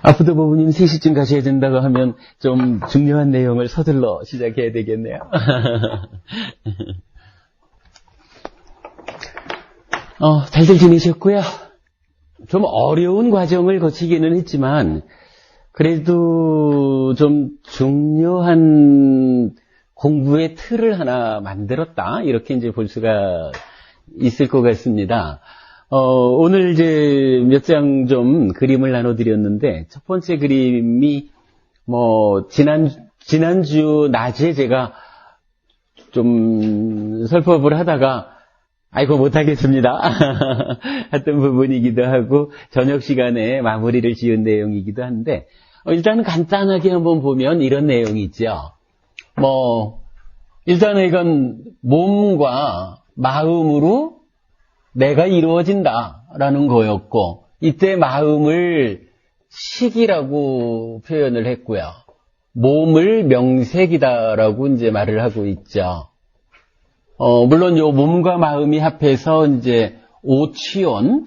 앞으로 부모님 3시쯤 가셔야 된다고 하면 좀 중요한 내용을 서둘러 시작해야 되겠네요. 잘들 지내셨고요. 좀 어려운 과정을 거치기는 했지만 그래도 좀 중요한 공부의 틀을 하나 만들었다, 이렇게 이제 볼 수가 있을 것 같습니다. 오늘 이제 몇 장 좀 그림을 나눠드렸는데, 첫 번째 그림이 지난주 낮에 제가 좀 설법을 하다가 아이고 못하겠습니다 했던 부분이기도 하고, 저녁 시간에 마무리를 지은 내용이기도 한데, 일단은 간단하게 한번 보면 이런 내용이 있죠. 일단은 이건 몸과 마음으로 내가 이루어진다라는 거였고, 이때 마음을 식이라고 표현을 했고요. 몸을 명색이다라고 이제 말을 하고 있죠. 물론 요 몸과 마음이 합해서 이제 오치온,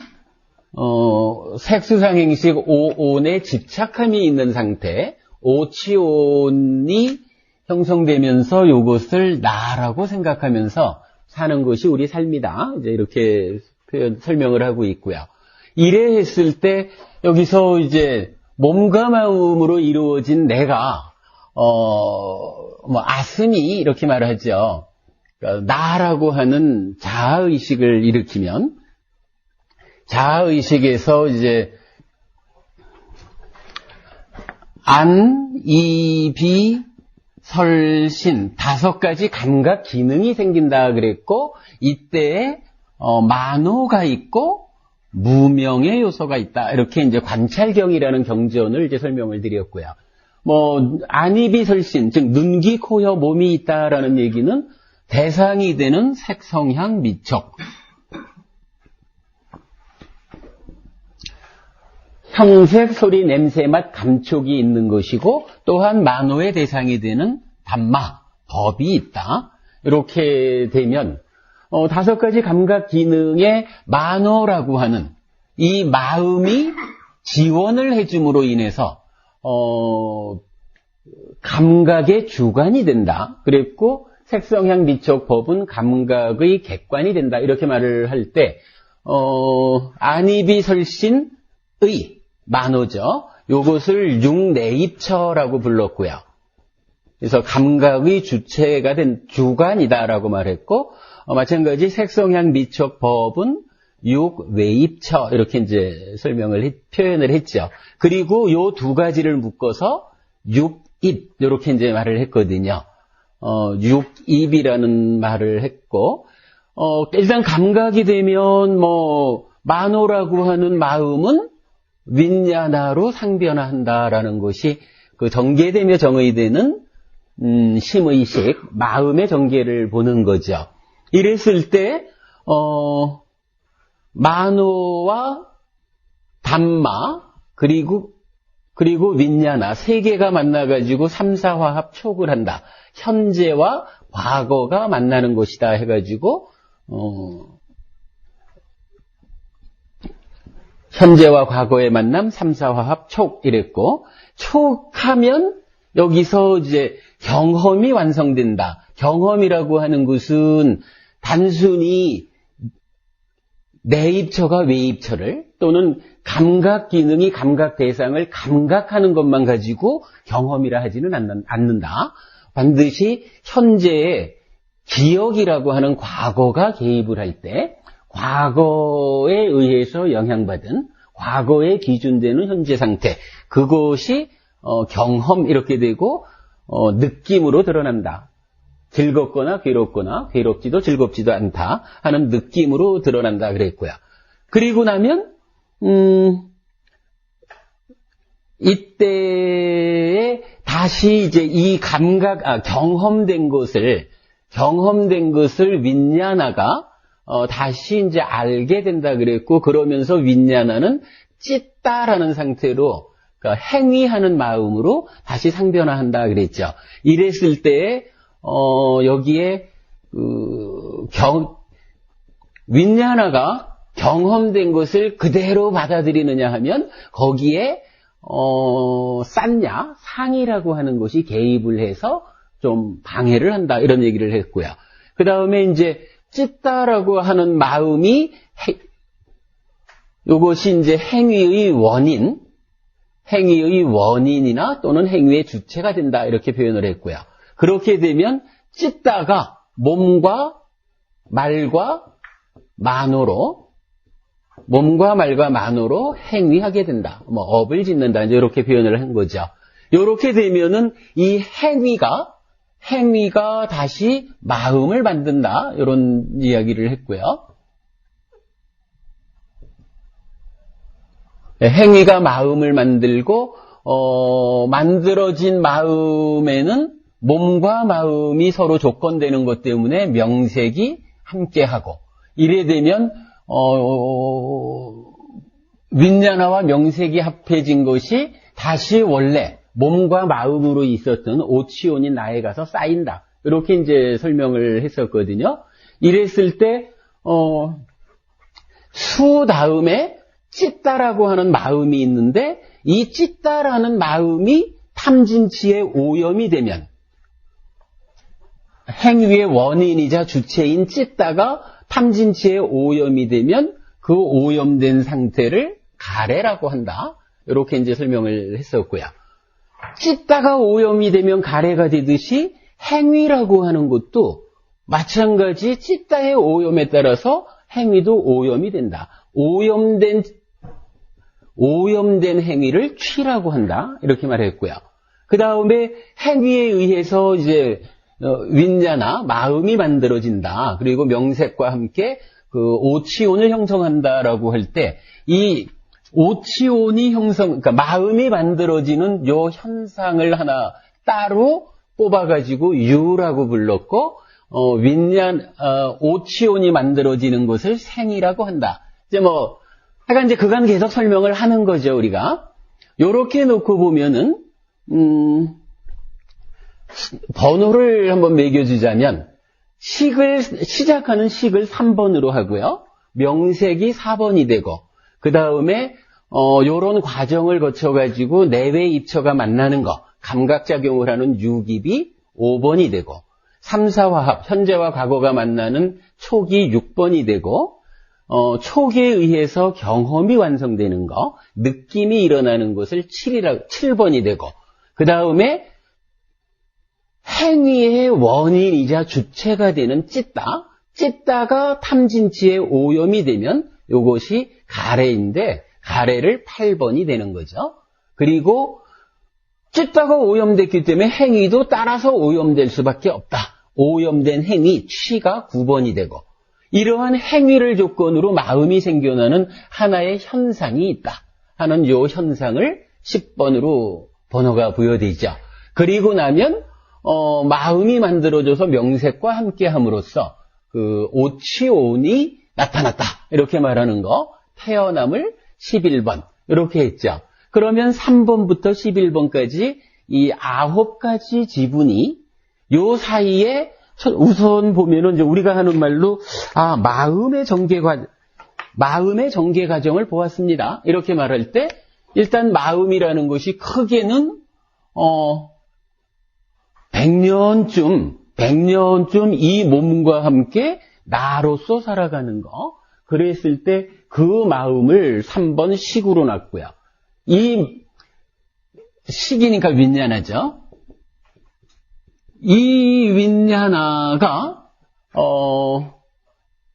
색수상행식 오온에 집착함이 있는 상태, 오치온이 형성되면서 요것을 나라고 생각하면서 사는 것이 우리 삶이다, 이제 이렇게 설명을 하고 있고요. 이래 했을 때 여기서 이제 몸과 마음으로 이루어진 내가 아스미 이렇게 말하죠. 그러니까 나라고 하는 자아의식을 일으키면, 자아의식에서 이제 안, 이, 비, 설신 5가지 감각 기능이 생긴다 그랬고, 이때에 만호가 있고 무명의 요소가 있다, 이렇게 이제 관찰경이라는 경전을 이제 설명을 드렸고요. 안이비 설신, 즉 눈, 귀, 코, 혀, 몸이 있다라는 얘기는 대상이 되는 색, 성향, 미촉, 형색, 소리, 냄새, 맛, 감촉이 있는 것이고, 또한 만호의 대상이 되는 담마, 법이 있다. 이렇게 되면 5가지 감각 기능의 만호라고 하는 이 마음이 지원을 해줌으로 인해서 감각의 주관이 된다. 그랬고 색성향 미촉 법은 감각의 객관이 된다, 이렇게 말을 할 때 안이비설신의 만호죠. 요것을 육내입처라고 불렀고요. 그래서 감각의 주체가 된 주관이다라고 말했고, 마찬가지 색성향 미촉 법은 육외입처, 이렇게 이제 표현을 했죠. 그리고 요 2가지를 묶어서 육입, 이렇게 이제 말을 했거든요. 육입이라는 말을 했고, 일단 감각이 되면 만호라고 하는 마음은 윈야나로 상변화한다라는 것이 그 정계되며 정의되는 심의식, 마음의 정계를 보는 거죠. 이랬을 때 만호와 담마 그리고 윈야나 3개가 만나가지고 3사화합 촉을 한다. 현재와 과거가 만나는 것이다 해가지고 현재와 과거의 만남 3사화합 촉 이랬고, 촉하면 여기서 이제 경험이 완성된다. 경험이라고 하는 것은 단순히 내입처가 외입처를, 또는 감각 기능이 감각 대상을 감각하는 것만 가지고 경험이라 하지는 않는다. 반드시 현재의 기억이라고 하는 과거가 개입을 할 때, 과거에 의해서 영향받은, 과거에 기준되는 현재 상태, 그것이 경험 이렇게 되고 느낌으로 드러난다. 즐겁거나 괴롭거나 괴롭지도 즐겁지도 않다 하는 느낌으로 드러난다 그랬고요. 그리고 나면 이때에 다시 이제 이 경험된 것을 윈야나가 다시 이제 알게 된다 그랬고, 그러면서 윈야나는 찢다라는 상태로, 그러니까 행위하는 마음으로 다시 상변화한다 그랬죠. 이랬을 때 여기에 윈야나가 경험된 것을 그대로 받아들이느냐 하면 거기에 쌌냐, 상이라고 하는 것이 개입을 해서 좀 방해를 한다, 이런 얘기를 했고요. 그 다음에 이제 찢다라고 하는 마음이 이것이 이제 행위의 원인이나 또는 행위의 주체가 된다, 이렇게 표현을 했고요. 그렇게 되면 찢다가 몸과 말과 만호로 행위하게 된다. 업을 짓는다. 이제 이렇게 표현을 한 거죠. 이렇게 되면은 이 행위가 다시 마음을 만든다. 이런 이야기를 했고요. 행위가 마음을 만들고, 만들어진 마음에는 몸과 마음이 서로 조건되는 것 때문에 명색이 함께하고, 이래 되면 윈냐나와 명색이 합해진 것이 다시 원래 몸과 마음으로 있었던 오치온인 나에 가서 쌓인다. 이렇게 이제 설명을 했었거든요. 이랬을 때 수 다음에 찢다라고 하는 마음이 있는데, 이 찢다라는 마음이 탐진치의 오염이 되면, 행위의 원인이자 주체인 찢다가 탐진치의 오염이 되면 그 오염된 상태를 가래라고 한다. 이렇게 이제 설명을 했었고요. 찢다가 오염이 되면 가래가 되듯이 행위라고 하는 것도 마찬가지 찢다의 오염에 따라서 행위도 오염이 된다. 오염된 행위를 취라고 한다. 이렇게 말했고요. 그 다음에 행위에 의해서 이제 윈냐나 마음이 만들어진다. 그리고 명색과 함께 그 오치온을 형성한다라고 할 때 이 오치온이 그러니까 마음이 만들어지는 요 현상을 하나 따로 뽑아가지고 유라고 불렀고, 오치온이 만들어지는 것을 생이라고 한다. 이제 하여간 이제 그간 계속 설명을 하는 거죠, 우리가. 요렇게 놓고 보면은, 번호를 한번 매겨주자면, 시작하는 식을 3번으로 하고요. 명색이 4번이 되고, 그 다음에, 요런 과정을 거쳐가지고 내외 입처가 만나는 거, 감각작용을 하는 유깁이 5번이 되고, 3, 4화합, 현재와 과거가 만나는 촉이 6번이 되고, 촉에 의해서 경험이 완성되는 거, 느낌이 일어나는 것을 7번이 되고, 그 다음에 행위의 원인이자 주체가 되는 찢다가 탐진치의 오염이 되면 이것이 가래인데, 가래를 8번이 되는 거죠. 그리고 찢다가 오염됐기 때문에 행위도 따라서 오염될 수밖에 없다. 오염된 행위, 취가 9번이 되고, 이러한 행위를 조건으로 마음이 생겨나는 하나의 현상이 있다 하는 요 현상을 10번으로 번호가 부여되죠. 그리고 나면 마음이 만들어져서 명색과 함께함으로써 그 오치온이 나타났다. 이렇게 말하는 거, 태어남을 11번 이렇게 했죠. 그러면 3번부터 11번까지 이 9가지 지분이 요 사이에 우선 보면은 이제 우리가 하는 말로 마음의 전개 과정을 보았습니다. 이렇게 말할 때 일단 마음이라는 것이 크게는 100년쯤 이 몸과 함께 나로서 살아가는 거. 그랬을 때 그 마음을 3번 식으로 놨고요. 이 식이니까 윈냐나죠. 이 윈냐나가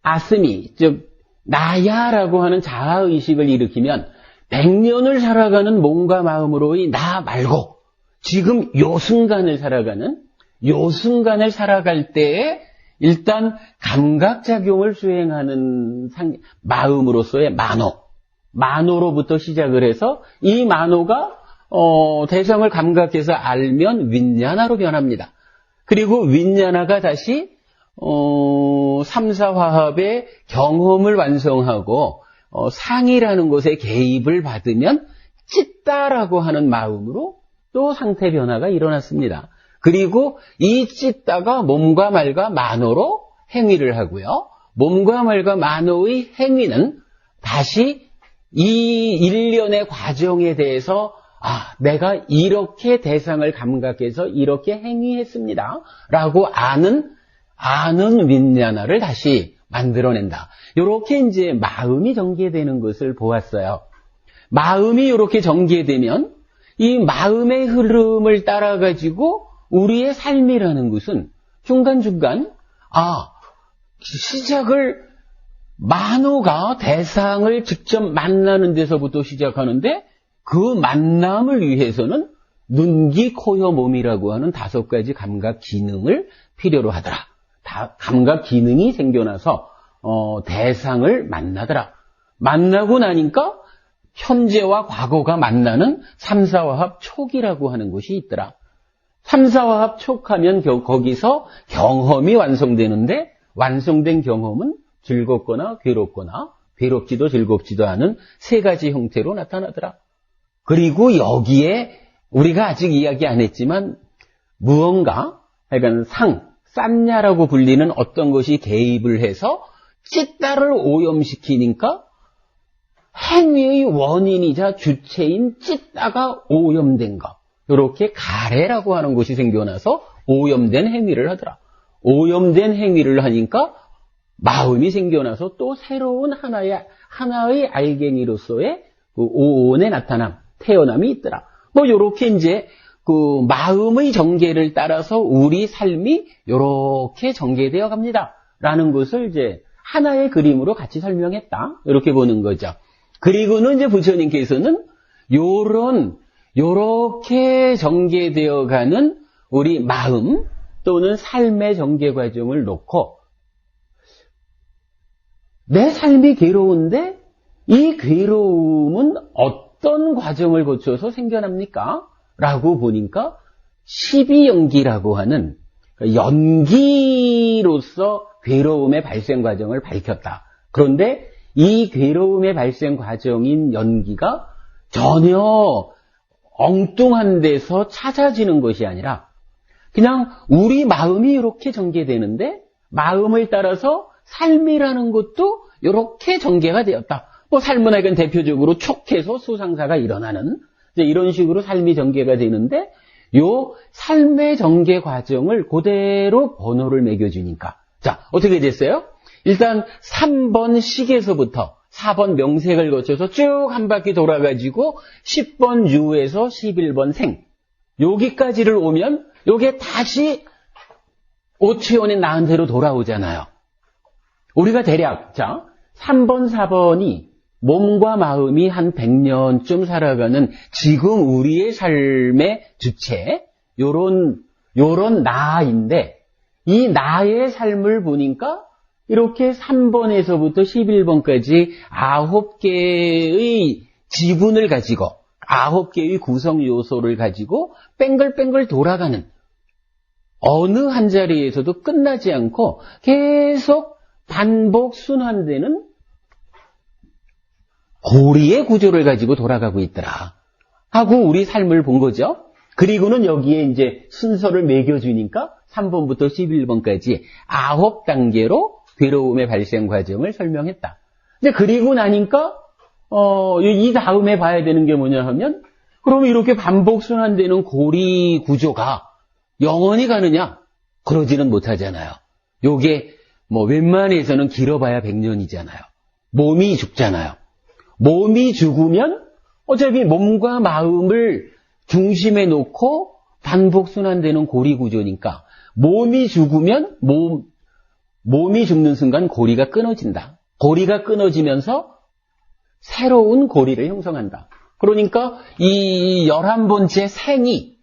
아스미, 즉 나야라고 하는 자아의식을 일으키면 100년을 살아가는 몸과 마음으로의 나 말고 지금 요 순간을 살아갈 때에 일단 감각작용을 수행하는 마음으로서의 만호로부터 시작을 해서 이 만호가 대상을 감각해서 알면 윈냐나로 변합니다. 그리고 윈냐나가 다시 3, 4화합의 경험을 완성하고 상이라는 것에 개입을 받으면 찢다라고 하는 마음으로 또 상태 변화가 일어났습니다. 그리고 이 찢다가 몸과 말과 만호로 행위를 하고요. 몸과 말과 만호의 행위는 다시 이 일련의 과정에 대해서 내가 이렇게 대상을 감각해서 이렇게 행위했습니다. 라고 아는 윈냐나를 다시 만들어낸다. 이렇게 이제 마음이 전개되는 것을 보았어요. 마음이 이렇게 전개되면 이 마음의 흐름을 따라가지고 우리의 삶이라는 것은 중간중간, 시작을 만호가 대상을 직접 만나는 데서부터 시작하는데 그 만남을 위해서는 눈, 귀, 코, 혀, 몸이라고 하는 5가지 감각 기능을 필요로 하더라. 감각 기능이 생겨나서 대상을 만나더라. 만나고 나니까 현재와 과거가 만나는 3사화합 촉이라고 하는 것이 있더라. 3사화합 촉하면 거기서 경험이 완성되는데 완성된 경험은 즐겁거나 괴롭거나 괴롭지도 즐겁지도 않은 3가지 형태로 나타나더라. 그리고 여기에 우리가 아직 이야기 안 했지만 무언가, 약간 쌈냐라고 불리는 어떤 것이 개입을 해서 찌따를 오염시키니까 행위의 원인이자 주체인 찌따가 오염된 것. 이렇게 가래라고 하는 것이 생겨나서 오염된 행위를 하더라. 오염된 행위를 하니까 마음이 생겨나서 또 새로운 하나의 알갱이로서의 그 오온의 나타남, 태어남이 있더라. 요렇게 이제 그 마음의 전개를 따라서 우리 삶이 요렇게 전개되어 갑니다. 라는 것을 이제 하나의 그림으로 같이 설명했다. 이렇게 보는 거죠. 그리고는 이제 부처님께서는 요렇게 전개되어 가는 우리 마음 또는 삶의 전개 과정을 놓고 내 삶이 괴로운데 이 괴로움은 어떤 과정을 거쳐서 생겨납니까? 라고 보니까 12연기라고 하는 연기로서 괴로움의 발생 과정을 밝혔다. 그런데 이 괴로움의 발생 과정인 연기가 전혀 엉뚱한 데서 찾아지는 것이 아니라 그냥 우리 마음이 이렇게 전개되는데 마음을 따라서 삶이라는 것도 이렇게 전개가 되었다. 삶은 하여간 대표적으로 촉해서 수상사가 일어나는 이런 식으로 삶이 전개가 되는데 요 삶의 전개 과정을 그대로 번호를 매겨주니까 자 어떻게 됐어요? 일단 3번 식에서부터 4번 명색을 거쳐서 쭉 한 바퀴 돌아가지고 10번 유에서 11번 생 여기까지를 오면 요게 다시 오체원의 나한테로 돌아오잖아요. 우리가 대략 3번 4번이 몸과 마음이 한 100년쯤 살아가는 지금 우리의 삶의 주체 요런 나인데 이 나의 삶을 보니까 이렇게 3번에서부터 11번까지 9개의 지분을 가지고 9개의 구성 요소를 가지고 뺑글뺑글 돌아가는 어느 한 자리에서도 끝나지 않고 계속 반복 순환되는 고리의 구조를 가지고 돌아가고 있더라 하고 우리 삶을 본 거죠. 그리고는 여기에 이제 순서를 매겨주니까 3번부터 11번까지 9단계로 괴로움의 발생 과정을 설명했다. 이제 그리고 나니까 이 다음에 봐야 되는 게 뭐냐 하면 그럼 이렇게 반복 순환되는 고리 구조가 영원히 가느냐? 그러지는 못하잖아요. 요게 웬만해서는 길어봐야 100년이잖아요. 몸이 죽잖아요. 몸이 죽으면 어차피 몸과 마음을 중심에 놓고 반복 순환되는 고리 구조니까 몸이 죽으면 몸이 죽는 순간 고리가 끊어진다. 고리가 끊어지면서 새로운 고리를 형성한다. 그러니까 이 11번째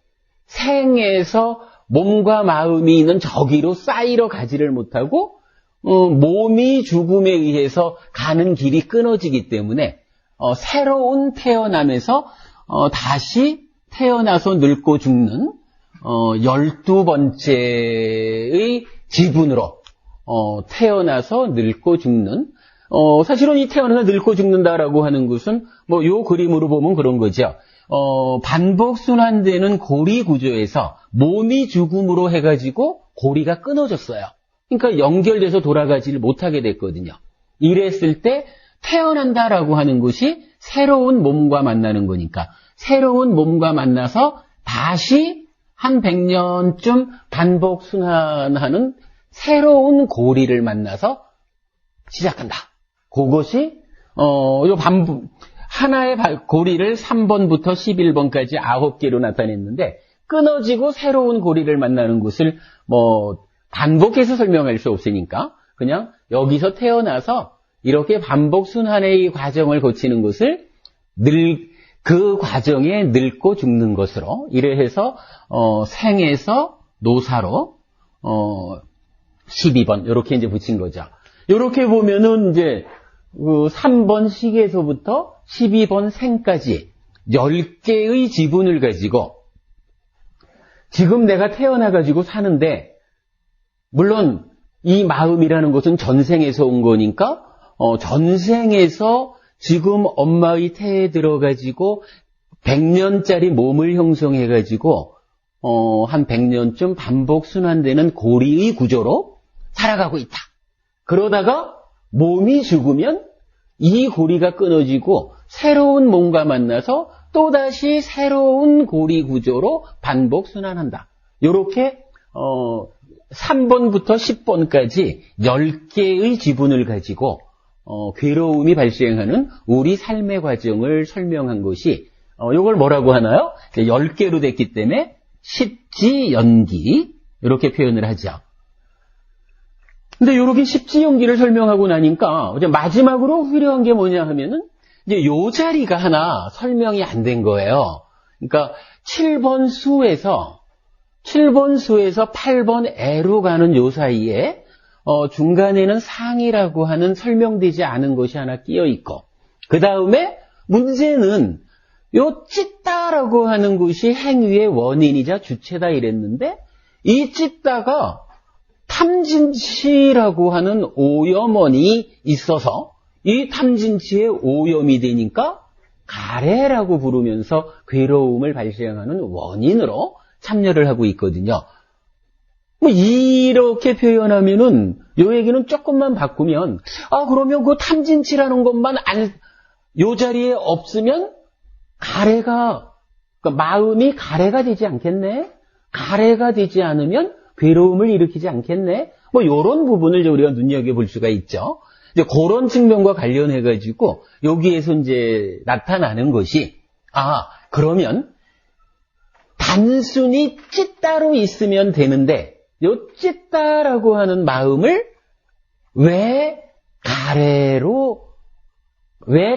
생에서 몸과 마음이 있는 저기로 쌓이러 가지를 못하고 몸이 죽음에 의해서 가는 길이 끊어지기 때문에 새로운 태어남에서 다시 태어나서 늙고 죽는 12번째의 지분으로 태어나서 늙고 죽는 사실은 이 태어나서 늙고 죽는다라고 하는 것은 요 그림으로 보면 그런 거죠. 반복 순환되는 고리 구조에서 몸이 죽음으로 해가지고 고리가 끊어졌어요. 그러니까 연결돼서 돌아가지를 못하게 됐거든요. 이랬을 때 태어난다라고 하는 것이 새로운 몸과 만나는 거니까 새로운 몸과 만나서 다시 한 100년쯤 반복 순환하는 새로운 고리를 만나서 시작한다. 그것이 요 반복 하나의 고리를 3번부터 11번까지 9개로 나타냈는데 끊어지고 새로운 고리를 만나는 것을 반복해서 설명할 수 없으니까 그냥 여기서 태어나서 이렇게 반복 순환의 과정을 거치는 것을 그 과정에 늙고 죽는 것으로 이래해서 생에서 노사로 12번 이렇게 이제 붙인 거죠. 이렇게 보면은 이제 3번 시계에서부터 12번 생까지 10개의 지분을 가지고 지금 내가 태어나가지고 사는데 물론 이 마음이라는 것은 전생에서 온 거니까 전생에서 지금 엄마의 태에 들어가지고 100년짜리 몸을 형성해가지고 한 100년쯤 반복 순환되는 고리의 구조로 살아가고 있다. 그러다가 몸이 죽으면 이 고리가 끊어지고 새로운 몸과 만나서 또다시 새로운 고리 구조로 반복 순환한다. 이렇게 3번부터 10번까지 10개의 지분을 가지고 괴로움이 발생하는 우리 삶의 과정을 설명한 것이 이걸 뭐라고 하나요? 10개로 됐기 때문에 십지연기 이렇게 표현을 하죠. 근데 이렇게 십지연기를 설명하고 나니까 이제 마지막으로 필요한 게 뭐냐 하면은 이제 요 자리가 하나 설명이 안 된 거예요. 그러니까 7번 수에서 8번 애로 가는 요 사이에 중간에는 상이라고 하는 설명되지 않은 것이 하나 끼어 있고 그 다음에 문제는 요 찢다라고 하는 것이 행위의 원인이자 주체다 이랬는데 이 찢다가 탐진치라고 하는 오염원이 있어서 이 탐진치에 오염이 되니까 가래라고 부르면서 괴로움을 발생하는 원인으로 참여를 하고 있거든요. 이렇게 표현하면은 요 얘기는 조금만 바꾸면 그러면 그 탐진치라는 것만 요 자리에 없으면 가래가 그러니까 마음이 가래가 되지 않겠네? 가래가 되지 않으면 괴로움을 일으키지 않겠네? 요런 부분을 우리가 눈여겨볼 수가 있죠. 이제 그런 측면과 관련해가지고 여기에서 이제 나타나는 것이 그러면 단순히 찢다로 있으면 되는데 요 찢다라고 하는 마음을 왜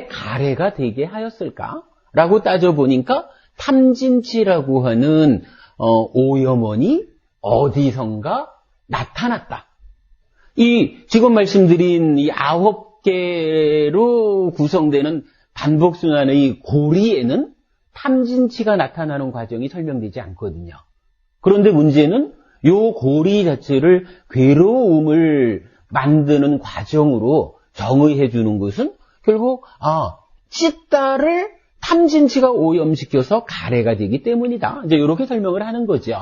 가래가 되게 하였을까? 라고 따져보니까 탐진치라고 하는 오염원이 어디선가 나타났다. 지금 말씀드린 이 9개로 구성되는 반복순환의 고리에는 탐진치가 나타나는 과정이 설명되지 않거든요. 그런데 문제는 요 고리 자체를 괴로움을 만드는 과정으로 정의해 주는 것은 결국 찢다를 탐진치가 오염시켜서 가래가 되기 때문이다. 이제 이렇게 설명을 하는 거죠.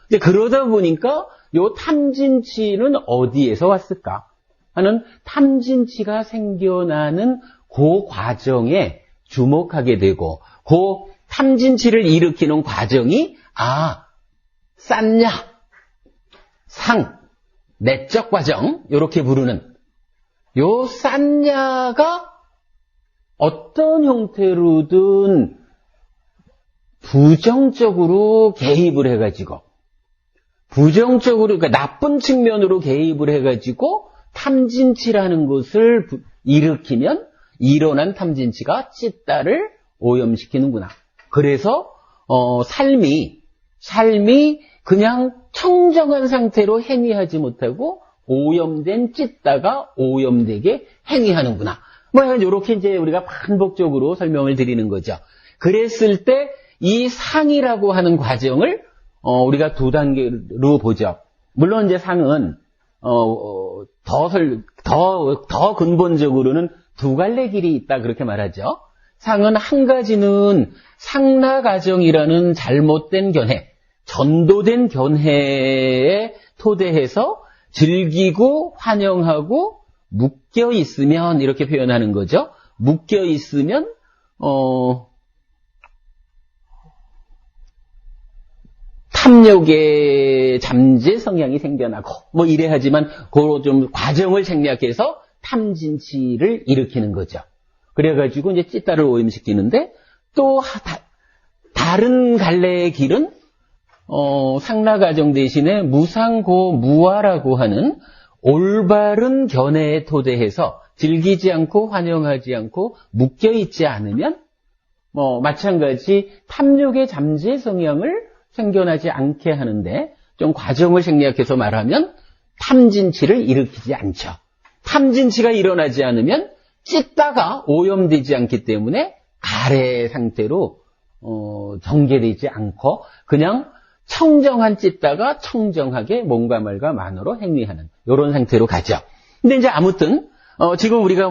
이제 그러다 보니까 요 탐진치는 어디에서 왔을까 하는 탐진치가 생겨나는 그 과정에 주목하게 되고 그 탐진치를 일으키는 과정이 싼냐, 상, 내적 과정 이렇게 부르는 요 싼냐가 어떤 형태로든 부정적으로 개입을 해가지고 그러니까 나쁜 측면으로 개입을 해가지고 탐진치라는 것을 일으키면 일어난 탐진치가 찢다를 오염시키는구나. 그래서 삶이 그냥 청정한 상태로 행위하지 못하고 오염된 찢다가 오염되게 행위하는구나. 이렇게 이제 우리가 반복적으로 설명을 드리는 거죠. 그랬을 때 이 상이라고 하는 과정을 우리가 두 단계로 보죠. 물론 이제 상은 더 근본적으로는 두 갈래 길이 있다 그렇게 말하죠. 상은 한 가지는 상나가정이라는 잘못된 견해, 전도된 견해에 토대해서 즐기고 환영하고 묶여 있으면 이렇게 표현하는 거죠. 묶여 있으면 탐욕의 잠재 성향이 생겨나고 뭐 이래 하지만 그거 좀 과정을 생략해서 탐진치를 일으키는 거죠. 그래가지고 이제 찌따를 오염시키는데 또 다른 갈래의 길은 상라가정 대신에 무상고무화라고 하는 올바른 견해에 토대해서 즐기지 않고 환영하지 않고 묶여있지 않으면 마찬가지 탐욕의 잠재 성향을 생겨나지 않게 하는데 좀 과정을 생략해서 말하면 탐진치를 일으키지 않죠. 탐진치가 일어나지 않으면 찢다가 오염되지 않기 때문에 가래 상태로 전개되지 않고 그냥 청정한 찢다가 청정하게 몸과 말과 만으로 행위하는 이런 상태로 가죠. 근데 이제 아무튼 지금 우리가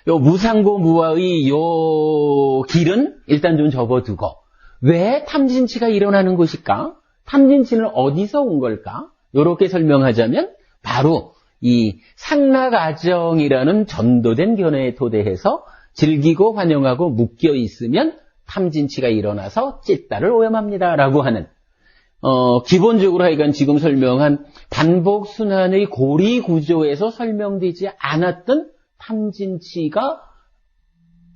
요 무상고무화의 요 길은 일단 좀 접어두고 왜 탐진치가 일어나는 것일까? 탐진치는 어디서 온 걸까? 요렇게 설명하자면 바로 이 상락아정이라는 전도된 견해에 토대해서 즐기고 환영하고 묶여 있으면 탐진치가 일어나서 찢다를 오염합니다라고 하는 기본적으로 하여간 지금 설명한 반복순환의 고리 구조에서 설명되지 않았던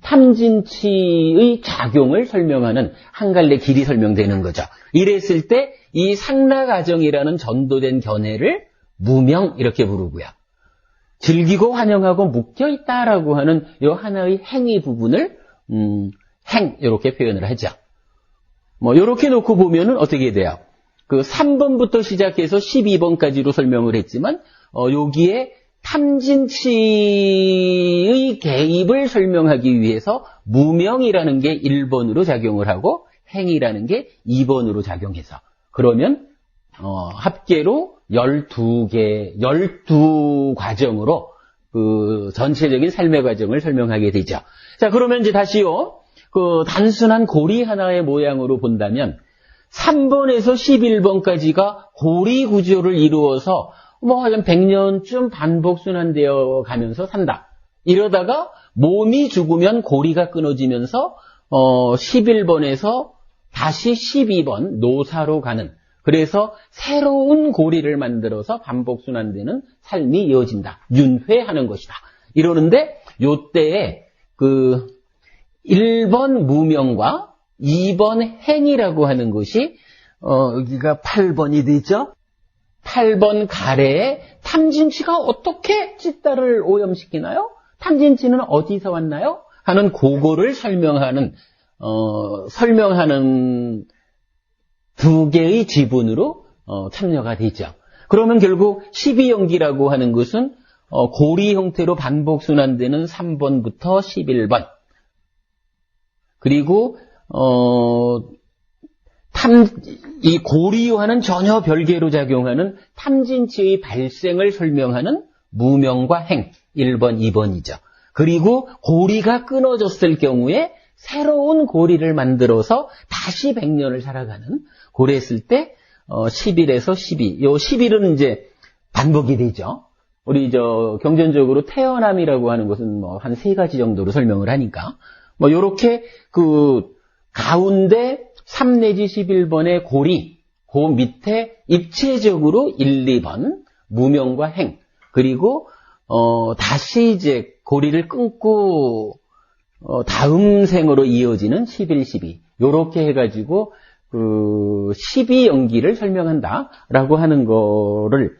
탐진치의 작용을 설명하는 한 갈래 길이 설명되는 거죠. 이랬을 때 이 상락아정이라는 전도된 견해를 무명 이렇게 부르고요. 즐기고 환영하고 묶여있다라고 하는 이 하나의 행위 부분을 행 이렇게 표현을 하죠. 이렇게 놓고 보면은 어떻게 돼요? 그 3번부터 시작해서 12번까지로 설명을 했지만 여기에 탐진치의 개입을 설명하기 위해서 무명이라는 게 1번으로 작용을 하고 행이라는 게 2번으로 작용해서 그러면 합계로 12과정으로 그 전체적인 삶의 과정을 설명하게 되죠. 자, 그러면 이제 다시요. 그 단순한 고리 하나의 모양으로 본다면 3번에서 11번까지가 고리 구조를 이루어서 한 100년쯤 반복순환되어 가면서 산다. 이러다가 몸이 죽으면 고리가 끊어지면서 11번에서 다시 12번 노사로 가는 그래서 새로운 고리를 만들어서 반복순환되는 삶이 이어진다. 윤회하는 것이다. 이러는데 요때에 그 1번 무명과 2번 행이라고 하는 것이 여기가 8번이 되죠. 8번 가래에 탐진치가 어떻게 찢다를 오염시키나요? 탐진치는 어디서 왔나요? 하는 그거를 설명하는 두 개의 지분으로 참여가 되죠. 그러면 결국 12연기라고 하는 것은 고리 형태로 반복순환되는 3번부터 11번 그리고 이 고리와는 전혀 별개로 작용하는 탐진치의 발생을 설명하는 무명과 행 1번, 2번이죠. 그리고 고리가 끊어졌을 경우에 새로운 고리를 만들어서 다시 100년을 살아가는 그랬을 때 11에서 12. 요 11은 이제 반복이 되죠. 우리 경전적으로 태어남이라고 하는 것은 한 3가지 정도로 설명을 하니까 요렇게 그 가운데 3 내지 11번의 고리, 그 밑에 입체적으로 1, 2번 무명과 행 그리고 다시 이제 고리를 끊고 다음 생으로 이어지는 11, 12 요렇게 해가지고 그 12연기를 설명한다라고 하는 거를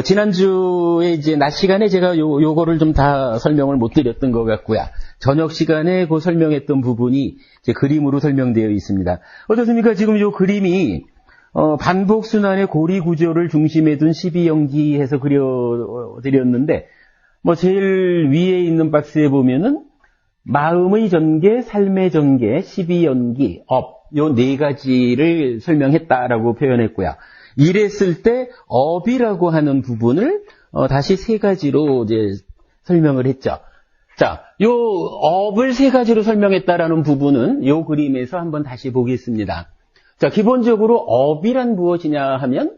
지난주에 이제 낮 시간에 제가 요거를 좀 다 설명을 못 드렸던 것 같고요. 저녁 시간에 그 설명했던 부분이 이제 그림으로 설명되어 있습니다. 어떻습니까? 지금 요 그림이 반복순환의 고리 구조를 중심에 둔 12연기 해서 그려드렸는데 제일 위에 있는 박스에 보면은 마음의 전개, 삶의 전개, 12연기, 업 요 4가지를 설명했다라고 표현했고요. 이랬을 때 업이라고 하는 부분을 다시 3가지로 이제 설명을 했죠. 자, 요 업을 3가지로 설명했다라는 부분은 요 그림에서 한번 다시 보겠습니다. 자, 기본적으로 업이란 무엇이냐 하면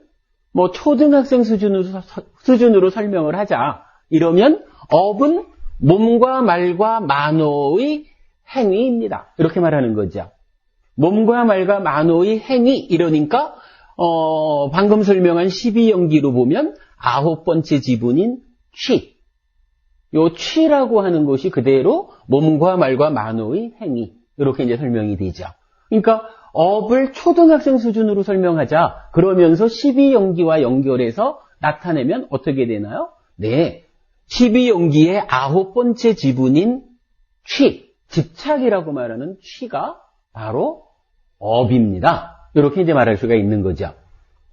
초등학생 수준으로 설명을 하자. 이러면 업은 몸과 말과 만호의 행위입니다. 이렇게 말하는 거죠. 몸과 말과 만호의 행위 이러니까 방금 설명한 12연기로 보면 9번째 지분인 취. 요 취라고 하는 것이 그대로 몸과 말과 만호의 행위. 이렇게 이제 설명이 되죠. 그러니까 업을 초등학생 수준으로 설명하자. 그러면서 12연기와 연결해서 나타내면 어떻게 되나요? 네. 12연기의 9번째 지분인 취, 집착이라고 말하는 취가 바로 업입니다. 이렇게 이제 말할 수가 있는 거죠.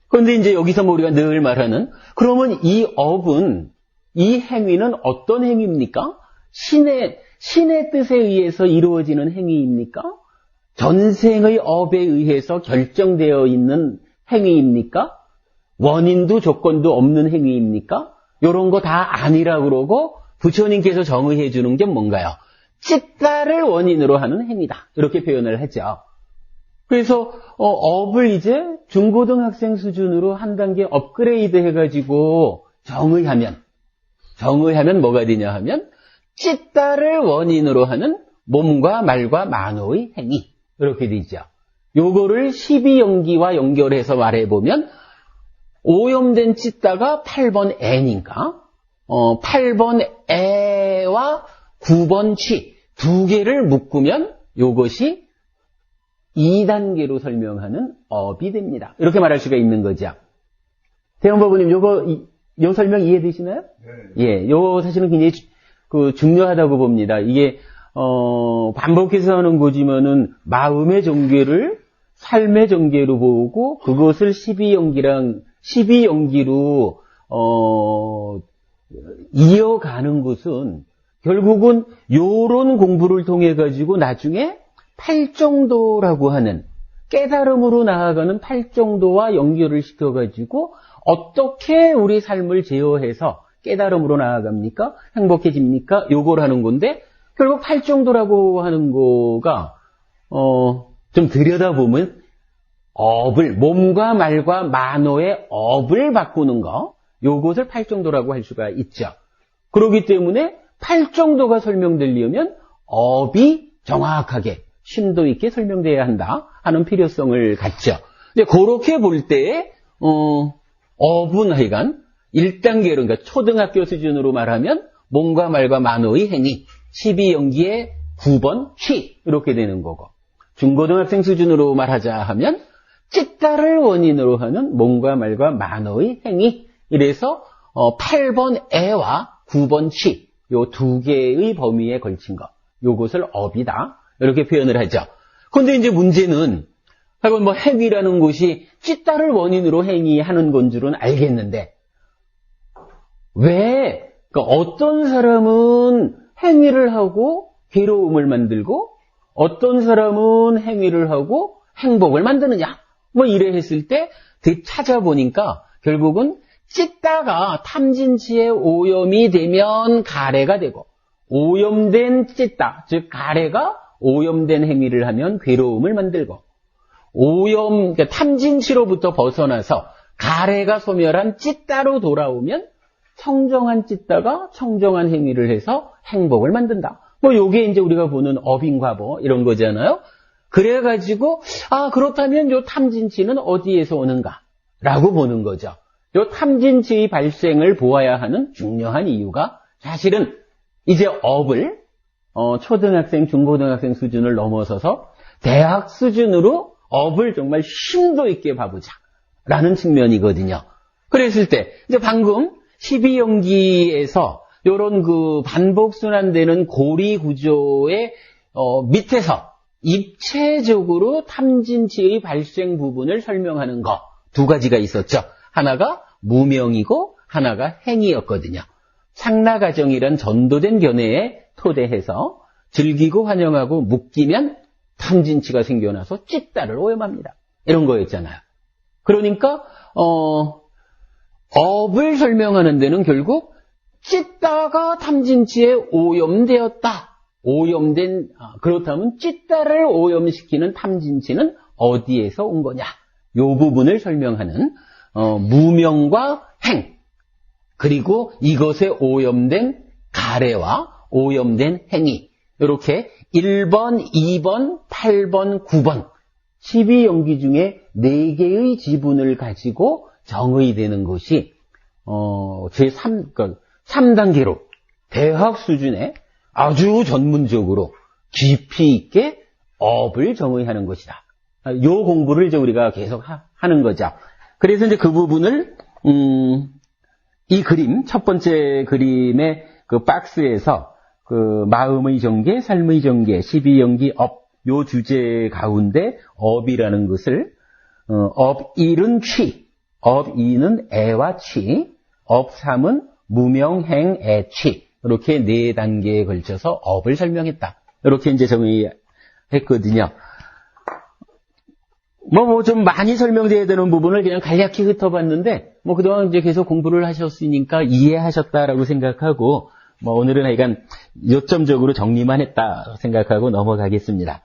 그런데 이제 여기서 우리가 늘 말하는, 그러면 이 업은, 이 행위는 어떤 행위입니까? 신의 뜻에 의해서 이루어지는 행위입니까? 전생의 업에 의해서 결정되어 있는 행위입니까? 원인도 조건도 없는 행위입니까? 이런 거 다 아니라 그러고 부처님께서 정의해 주는 게 뭔가요? 찢다를 원인으로 하는 행위다. 이렇게 표현을 하죠. 그래서 업을 이제 중고등학생 수준으로 한 단계 업그레이드 해가지고 정의하면 뭐가 되냐 하면 찢다를 원인으로 하는 몸과 말과 만호의 행위. 이렇게 되죠. 요거를 12연기와 연결해서 말해보면 오염된 찢다가 8번 애니까 8번 애와 9번 취 두 개를 묶으면 요것이 2단계로 설명하는 업이 됩니다. 이렇게 말할 수가 있는 거죠. 대원법원님 요 설명 이해되시나요? 네. 예, 요 사실은 굉장히 중요하다고 봅니다. 이게 반복해서 하는 거지만은 마음의 전개를 삶의 전개로 보고 그것을 12연기로 이어가는 것은 결국은 요런 공부를 통해 가지고 나중에 팔정도라고 하는 깨달음으로 나아가는 팔정도와 연결을 시켜 가지고 어떻게 우리 삶을 제어해서 깨달음으로 나아갑니까? 행복해집니까? 요걸 하는 건데 결국 팔정도라고 하는 거가 좀 들여다보면 업을 몸과 말과 만호의 업을 바꾸는 거 요것을 팔정도라고 할 수가 있죠. 그렇기 때문에 팔정도가 설명되려면 업이 정확하게 심도 있게 설명돼야 한다 하는 필요성을 갖죠. 근데 그렇게 볼 때에 업은 하여간 1단계로 그러니까 초등학교 수준으로 말하면 몸과 말과 만호의 행위 12연기의 9번 취 이렇게 되는 거고 중고등학생 수준으로 말하자 하면 찢다를 원인으로 하는 몸과 말과 만호의 행위 이래서 8번 애와 9번 취 요 두 개의 범위에 걸친 것 요것을 업이다 이렇게 표현을 하죠. 그런데 이제 문제는 하여간 뭐 행위라는 것이 찢다를 원인으로 행위하는 건 줄은 알겠는데 왜 그러니까 어떤 사람은 행위를 하고 괴로움을 만들고 어떤 사람은 행위를 하고 행복을 만드느냐 뭐 이래 했을 때 찾아보니까 결국은 찢다가 탐진치의 오염이 되면 가래가 되고 오염된 찢다 즉 가래가 오염된 행위를 하면 괴로움을 만들고 그러니까 탐진치로부터 벗어나서 가래가 소멸한 찢다로 돌아오면 청정한 찢다가 청정한 행위를 해서 행복을 만든다. 뭐 요게 이제 우리가 보는 어빈과보 이런 거잖아요. 그래가지고 그렇다면 요 탐진치는 어디에서 오는가라고 보는 거죠. 요 탐진치의 발생을 보아야 하는 중요한 이유가 사실은 이제 업을 초등학생, 중고등학생 수준을 넘어서서 대학 수준으로 업을 정말 심도 있게 봐보자라는 측면이거든요. 그랬을 때 이제 방금 12연기에서 요런 반복순환되는 고리 구조의 밑에서 입체적으로 탐진치의 발생 부분을 설명하는 거 두 가지가 있었죠. 하나가 무명이고 하나가 행위였거든요. 상라가정이란 전도된 견해에 토대해서 즐기고 환영하고 묶이면 탐진치가 생겨나서 찢다를 오염합니다. 이런 거였잖아요. 그러니까 업을 설명하는 데는 결국 찢다가 탐진치에 오염되었다. 그렇다면 찢다를 오염시키는 탐진치는 어디에서 온 거냐? 요 부분을 설명하는 무명과 행 그리고 이것에 오염된 가래와 오염된 행위 이렇게 1번, 2번, 8번, 9번 12연기 중에 4개의 지분을 가지고 정의되는 것이 제3, 그러니까 3단계로 대학 수준의 아주 전문적으로 깊이 있게 업을 정의하는 것이다. 요 공부를 이제 우리가 계속 하는 거죠. 그래서 이제 그 부분을 이 그림, 첫 번째 그림의 그 박스에서 그 마음의 전개, 삶의 전개, 12연기 업, 요 주제 가운데 업이라는 것을 업 1은 취, 업 2는 애와 취, 업 3은 무명행 애취, 이렇게 4단계에 걸쳐서 업을 설명했다. 이렇게 이제 정의했거든요. 좀 많이 설명돼야 되는 부분을 그냥 간략히 흩어봤는데, 그동안 이제 계속 공부를 하셨으니까 이해하셨다라고 생각하고, 오늘은 하여간 요점적으로 정리만 했다 생각하고 넘어가겠습니다.